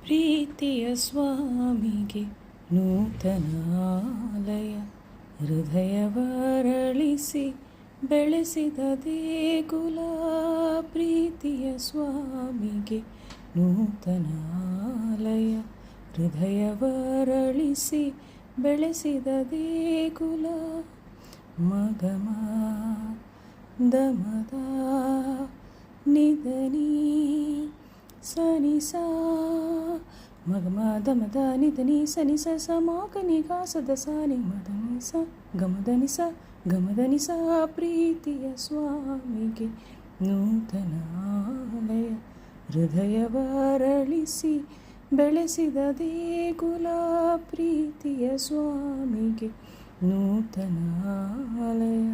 ಪ್ರೀತಿಯ ಸ್ವಾಮಿಗೆ ನೂತನ ಆಲಯ, ಹೃದಯವರಳಿಸಿ ಬೆಳೆಸಿದ ದೇಗುಲ. ಪ್ರೀತಿಯ ಸ್ವಾಮಿಗೆ ನೂತನ ಆಲಯ, ಹೃದಯವರಳಿಸಿ ಬೆಳೆಸಿದ ದೇಗುಲ. ಮಗಮ ದಮದ ನಿಧನಿ ಸನಿಸ ಮಗಮ ದಮದ ನಿಧನಿ ಸನಿಸ ಸಮಾಗನಿ ಗಾಸದ ಸಾನಿ ಮದನಿಸ ಗಮದನಿಸ ಗಮದನಿಸ. ಪ್ರೀತಿಯ ಸ್ವಾಮಿಗೆ ನೂತನ ಆಲಯ, ಹೃದಯವರಳಿಸಿ ಬೆಳೆಸಿದ ದೇಗುಲ. ಪ್ರೀತಿಯ ಸ್ವಾಮಿಗೆ ನೂತನ ಆಲಯ.